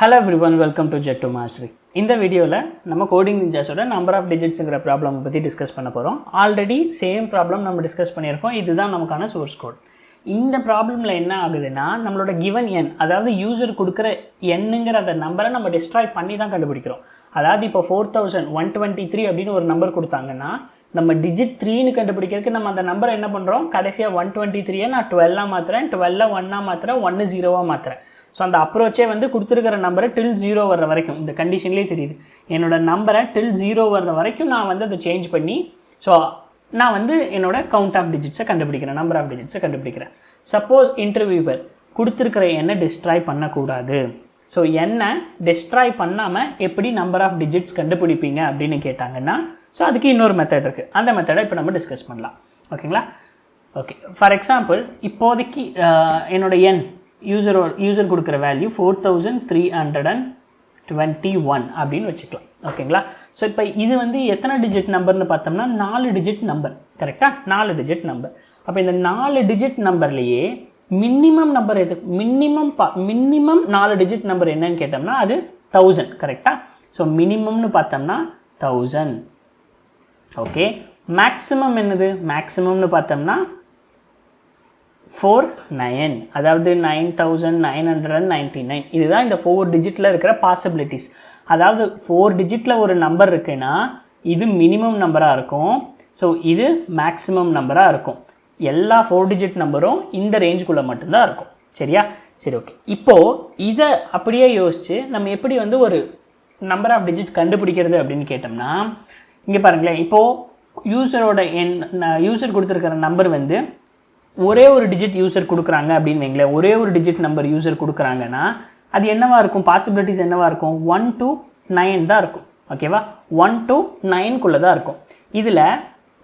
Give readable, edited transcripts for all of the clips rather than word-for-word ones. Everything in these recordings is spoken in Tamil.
Hello everyone, welcome to Jet to Mastery. இந்த வீடியோல நம்ம கோடிங் நிஞ்சாஸோட நம்பர் ஆஃப் டிஜிட்ஸ்ங்கற ப்ராப்ளம் பத்தி டிஸ்கஸ் பண்ண போறோம். ஆல்ரெடி சேம் ப்ராப்ளம் நம்ம டிஸ்கஸ் பண்ணியிருக்கோம். இதுதான் நமக்கான சோர்ஸ் கோட். இந்த ப்ராப்ளம்ல என்ன ஆகுதுன்னா நம்மளோட given n அதாவது யூசர் கொடுக்கிற nங்கற அந்த நம்பரை நம்ம டிஸ்ட்ராய் பண்ணி தான் கண்டுபிடிக்கிறோம். அதாவது இப்போ 4123 அப்படினு ஒரு நம்பர் கொடுத்தாங்கன்னா நம்ம டிஜிட் 3 ன்னு கண்டுபிடிக்கிறதுக்கு நம்ம அந்த நம்பரை என்ன பண்றோம் கடைசியா 123 நான் 12 ஆ மாத்துறேன் 12 1 ஆ மாத்துறேன் 1 0 ஆ மாத்துறேன். ஸோ அந்த அப்ரோச்சே வந்து கொடுத்துருக்கிற நம்பரை டில் 0 வர்ற வரைக்கும் இந்த கண்டிஷன்லேயே தெரியுது என்னோட நம்பரை டில் 0 வர்ற வரைக்கும் நான் வந்து அதை சேஞ்ச் பண்ணி ஸோ நான் வந்து என்னோட கவுண்ட் ஆஃப் டிஜிட்ஸை கண்டுபிடிக்கிறேன் நம்பர் ஆஃப் டிஜிட்ஸை கண்டுபிடிக்கிறேன். சப்போஸ் இன்டர்வியூவர் கொடுத்துருக்கிற எண்ணை டிஸ்ட்ராய் பண்ணக்கூடாது. ஸோ எண்ணை டிஸ்ட்ராய் பண்ணாமல் எப்படி நம்பர் ஆஃப் டிஜிட்ஸ் கண்டுபிடிப்பீங்க அப்படின்னு கேட்டாங்கன்னா ஸோ அதுக்கு இன்னொரு மெத்தட் இருக்குது. அந்த மெத்தடை இப்போ நம்ம டிஸ்கஸ் பண்ணலாம். ஓகே ஃபார் எக்ஸாம்பிள் இப்போதைக்கு என்னோட எண் யூசர் கொடுக்குற வேல்யூ 4321 அப்படின்னு வச்சுக்கலாம். ஓகேங்களா. ஸோ இப்போ இது வந்து எத்தனை டிஜிட் நம்பர்னு பார்த்தோம்னா 4 டிஜிட் நம்பர். கரெக்டாக 4 டிஜிட் நம்பர். அப்போ இந்த 4 டிஜிட் நம்பர்லேயே மினிமம் நம்பர் எது மினிமம் 4 டிஜிட் நம்பர் என்னன்னு கேட்டோம்னா அது 1000. கரெக்டாக. ஸோ மினிமம்னு பார்த்தோம்னா 1000. ஓகே மேக்ஸிமம் என்னது மேக்ஸிமம்னு பார்த்தோம்னா 49 அதாவது 9999 இதுதான் இந்த 4 டிஜிட்டில் இருக்கிற பாசிபிலிட்டிஸ். அதாவது 4 டிஜிட்டில் ஒரு நம்பர் இருக்குன்னா இது மினிமம் நம்பராக இருக்கும். ஸோ இது மேக்ஸிமம் நம்பராக இருக்கும். எல்லா 4 டிஜிட் நம்பரும் இந்த ரேஞ்சுக்குள்ளே மட்டும்தான் இருக்கும். சரியா. சரி ஓகே. இப்போது இதை அப்படியே யோசித்து நம்ம எப்படி வந்து ஒரு நம்பர் ஆஃப் டிஜிட் கண்டுபிடிக்கிறது அப்படின்னு கேட்டோம்னா இங்கே பாருங்களேன். இப்போது யூசர் கொடுத்துருக்கிற நம்பர் வந்து ஒரே ஒரு டிஜிட் யூசர் கொடுக்குறாங்க அப்படின்னு வைங்களேன். ஒரே ஒரு டிஜிட் நம்பர் யூசர் கொடுக்குறாங்கன்னா அது என்னவா இருக்கும் பாசிபிலிட்டிஸ் என்னவா இருக்கும் 1 to 9 தான் இருக்கும். ஓகேவா 1 to 9குள்ளே தான் இருக்கும். இதில்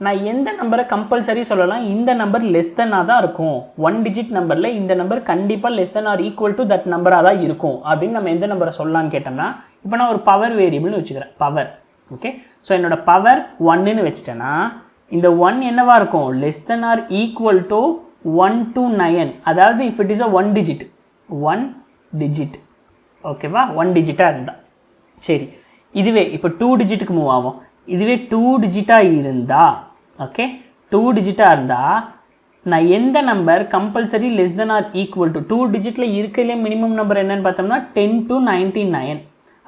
நான் எந்த நம்பரை கம்பல்சரி சொல்லலாம் இந்த நம்பர் லெஸ் தென்னாக தான் இருக்கும். 1 டிஜிட் நம்பரில் இந்த நம்பர் கண்டிப்பாக less than or equal to that நம்பராக தான் இருக்கும் அப்படின்னு நம்ம எந்த நம்பரை சொல்லலான்னு கேட்டோம்னா இப்போ நான் ஒரு பவர் வேரியபிள்னு வச்சுக்கிறேன் பவர். ஓகே ஸோ என்னோடய பவர் 1ன்னு வச்சிட்டேன்னா இந்த 1 என்னவா இருக்கும் less than or equal to 1 to 9 அதாவது if it is a 1 digit ஓகேவா 1 டிஜிட்டாக இருந்தால் சரி. இதுவே இப்போ 2 டிஜிட்டுக்கு மூவ் ஆகும். இதுவே 2 டிஜிட்டாக இருந்தால் ஓகே 2 டிஜிட்டாக இருந்தால் நான் எந்த number compulsory less than or equal to 2 டிஜிட்டில் இருக்கிறதுலே மினிமம் நம்பர் என்னன்னு பார்த்தோம்னா 10 to 99.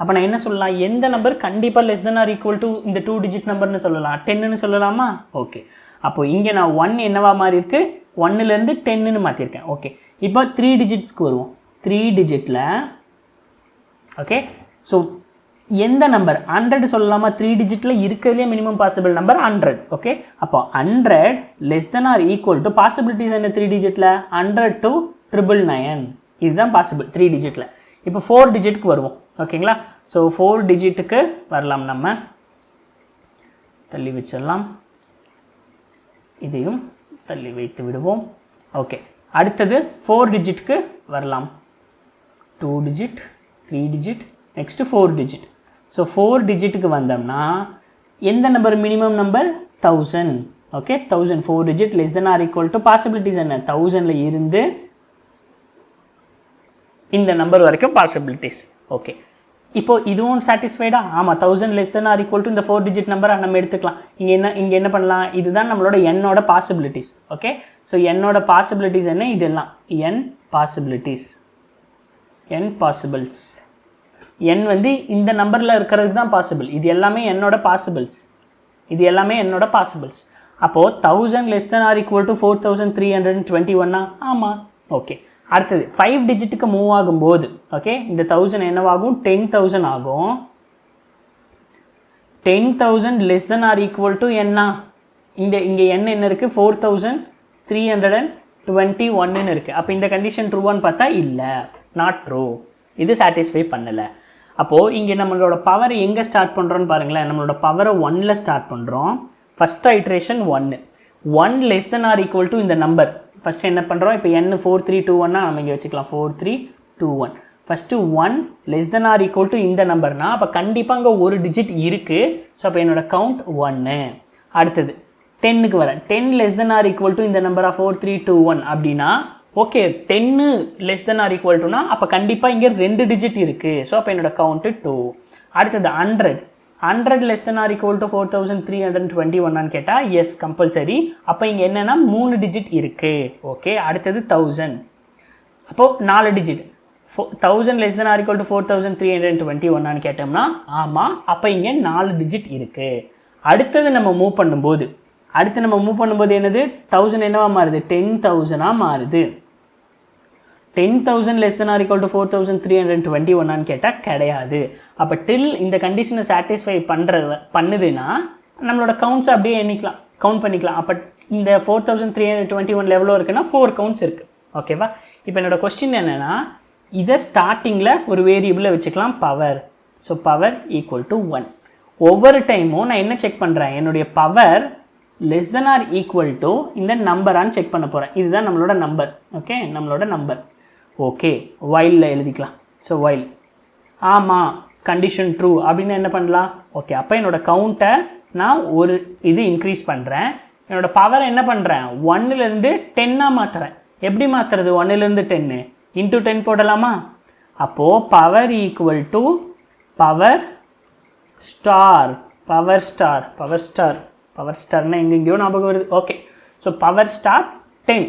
அப்போ நான் என்ன சொல்லலாம் எந்த நம்பர் கண்டிப்பாக less than or equal to இந்த 2 டிஜிட் நம்பர்னு சொல்லலாம் 10ன்னு சொல்லலாமா. ஓகே அப்போ இங்கே நான் 1 என்னவா மாறி இருக்கு 1லேருந்து 10ன்னு மாற்றிருக்கேன். ஓகே இப்போ 3 டிஜிட்ஸ்க்கு வருவோம். 3 டிஜிட்டில் ஓகே ஸோ எந்த நம்பர் 100 சொல்லலாமா 3 டிஜிட்டில் இருக்கிறதுலே மினிமம் பாசிபிள் நம்பர் 100. ஓகே அப்போ 100 less than or equal to possibilities என்ன 3 டிஜிட்டில் 100 to 999 இதுதான் பாசிபிள் 3 டிஜிட்டில். இப்போ 4 டிஜிட்டுக்கு வருவோம். ஓகேங்களா. ஸோ 4 டிஜிட்டுக்கு வரலாம். நம்ம தள்ளி வச்சிடலாம். இதையும் தள்ளி வைத்து விடுவோம். ஓகே அடுத்தது 4 டிஜிட்டுக்கு வரலாம். 2 digit 3 digit next 4 digit. So 4 டிஜிட்டுக்கு வந்தோம்னா எந்த number minimum number 1000. Okay 1000 4 digit less than or equal to possibilities என்ன 1000ல் இருந்து இந்த நம்பர் வரைக்கும் பாசிபிலிட்டிஸ். ஓகே இப்போ இதுவும் சாட்டிஸ்ஃபைடா. ஆமாம் 1000 less than or equal to இந்த 4 டிஜிட் நம்பரை நம்ம எடுத்துக்கலாம். இங்கே என்ன பண்ணலாம் இதுதான் நம்மளோட என்னோட பாசிபிலிட்டிஸ். ஓகே ஸோ என்னோட பாசிபிலிட்டிஸ் என்ன இதெல்லாம் n possibilities n possibles. n வந்து இந்த நம்பரில் இருக்கிறதுக்கு தான் பாசிபிள். இது எல்லாமே என்னோட பாசிபிள்ஸ். அப்போது 1000 less than or equal to 4321 ஆமாம். ஓகே அடுத்தது 5 டிஜிட்டுக்கு மூவ் ஆகும்போது ஓகே இந்த 1000 என்னவாகும் 10,000 ஆகும். 10,000 less than or equal to என்ன இங்கே என்ன இருக்குது 4321 இருக்குது. அப்போ இந்த கண்டிஷன் ட்ரூவான்னு பார்த்தா இல்லை நாட் ட்ரூ. இது சாட்டிஸ்ஃபை பண்ணலை. அப்போது இங்கே நம்மளோட பவர் எங்கே ஸ்டார்ட் பண்ணுறோன்னு பாருங்களேன். நம்மளோட பவரை 1ல் ஸ்டார்ட் பண்ணுறோம். First iteration 1 less than or equal to இந்த நம்பர் ஃபஸ்ட்டு என்ன பண்ணுறோம் இப்போ n 4321 நம்ம இங்கே வச்சுக்கலாம் 4321. First 1 less than or equal to இந்த நம்பர்னா அப்போ கண்டிப்பாக அங்கே ஒரு டிஜிட் இருக்குது. ஸோ அப்போ என்னோடய கவுண்ட் 1. அடுத்தது 10க்கு வரேன். 10 less than or equal to இந்த நம்பராக 4321 அப்படின்னா okay 10 less than or equal டுனா அப்போ கண்டிப்பாக இங்கே 2 டிஜிட் இருக்குது. ஸோ அப்போ என்னோட கவுண்ட்டு 2. அடுத்தது 100 less than or equal to 4321 கேட்டால் எஸ் கம்பல்சரி. அப்போ இங்கே என்னென்னா 3 டிஜிட் இருக்குது. ஓகே, அடுத்தது 1000. அப்போது 4 digit 1000 less than or equal to 4321 கேட்டோம்னா ஆமாம், அப்போ இங்கே 4 டிஜிட் இருக்குது. அடுத்தது நம்ம மூவ் பண்ணும்போது என்னது 1000 என்னவா மாறுது 10,000 மாறுது. 10,000 less than or equal to 4321 கேட்டால் கிடையாது. அப்போ டில் இந்த கண்டிஷனை சாட்டிஸ்ஃபை பண்ணுதுன்னா நம்மளோட கவுண்ட்ஸ் அப்படியே கவுண்ட் பண்ணிக்கலாம். அப்போ இந்த 4321 லெவலில் இருக்குன்னா 4 கவுண்ட்ஸ் இருக்குது. ஓகேவா? இப்போ என்னோடய கொஸ்டின் என்னென்னா இதை ஸ்டார்டிங்கில் ஒரு வேரியபிளை வச்சுக்கலாம் power. So power equal to 1. ஒவ்வொரு டைமும் நான் என்ன செக் பண்ணுறேன், என்னுடைய power less than or equal to இந்த நம்பரான்னு செக் பண்ண போகிறேன். இதுதான் நம்மளோட நம்பர். ஓகே, நம்மளோட நம்பர். ஓகே, வைலில் எழுதிக்கலாம். ஸோ வைல் ஆமாம் கண்டிஷன் ட்ரூ அப்படின்னு என்ன பண்ணலாம். ஓகே, அப்போ என்னோடய கவுண்ட்டை நான் ஒரு இது இன்க்ரீஸ் பண்ணுறேன். என்னோடய பவரை என்ன பண்ணுறேன் 1லேருந்து 10 மாற்றுறேன். எப்படி மாற்றுறது 1லேருந்து 10 இன்ட்டு 10 போடலாமா? அப்போது பவர் ஈக்குவல் டு பவர் ஸ்டார்னா எங்கெங்கேயோ ஞாபகம் வருது. Okay, so power star 10.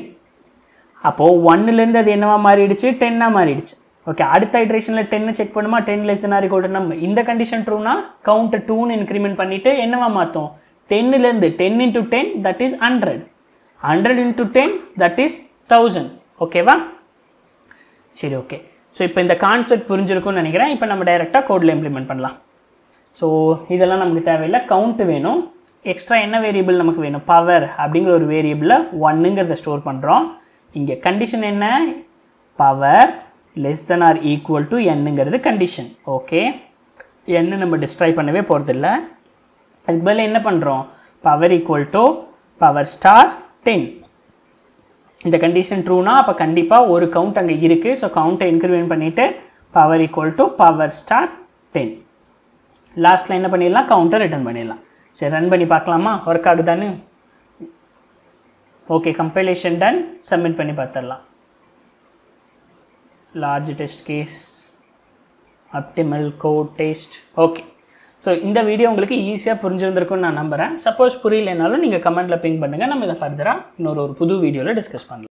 அப்போது 1லேருந்து அது என்னவா மாறிடுச்சு 10 மாறிடுச்சு. ஓகே, அடுத்த ஐட்ரேஷனில் 10 செக் பண்ணுமா 10 less than or equal to நம்ம இந்த கண்டிஷன் ட்ரூனா கவுண்ட்டு 2ன்னு இன்க்ரிமெண்ட் பண்ணிவிட்டு என்னவா மாற்றும் 10லேருந்து 10 × 10 தட் இஸ் 100 × 10 தட் இஸ் 1000. ஓகேவா? சரி, ஓகே. ஸோ இப்போ இந்த கான்செப்ட் புரிஞ்சிருக்கும்னு நினைக்கிறேன். இப்போ நம்ம டைரெக்டாக கோடில் இம்ப்ளிமெண்ட் பண்ணலாம். ஸோ இதெல்லாம் நமக்கு தேவையில்லை, கவுண்ட்டு வேணும். எக்ஸ்ட்ரா என்ன வேரியபிள் நமக்கு வேணும், பவர் அப்படிங்கிற ஒரு வேரியபிளில் 1ங்கிறத ஸ்டோர் பண்ணுறோம். இங்கே கண்டிஷன் என்ன, power less than or equal to என்னங்கிறது கண்டிஷன். ஓகே, என்ன நம்ம டிஸ்ட்ராய் பண்ணவே போகிறதில்ல. அதுக்கு பதில் என்ன பண்ணுறோம், power equal to power star 10. இந்த கண்டிஷன் ட்ரூனா அப்போ கண்டிப்பாக ஒரு கவுண்ட் அங்கே இருக்குது. ஸோ கவுண்ட்டை இன்க்ரிமெண்ட் பண்ணிவிட்டு power equal to power star 10. லாஸ்ட்டில் என்ன பண்ணிடலாம், கவுண்ட்டை ரிட்டர்ன் பண்ணிடலாம். சரி, ரன் பண்ணி பார்க்கலாமா ஒர்க் ஆகுதான்னு. Okay, compilation ton. சப்மிட் பண்ணி பார்த்துடலாம். Large test case optimal code test. Okay, so இந்த வீடியோ உங்களுக்கு ஈஸியாக புரிஞ்சிருந்திருக்குன்னு நான் நம்புகிறேன். சப்போஸ் புரியலைனாலும் நீங்கள் கமெண்ட்டில் பிங் பண்ணுங்கள். நம்ம இதை ஃபர்தராக இன்னொரு புது வீடியோவில் டிஸ்கஸ் பண்ணலாம்.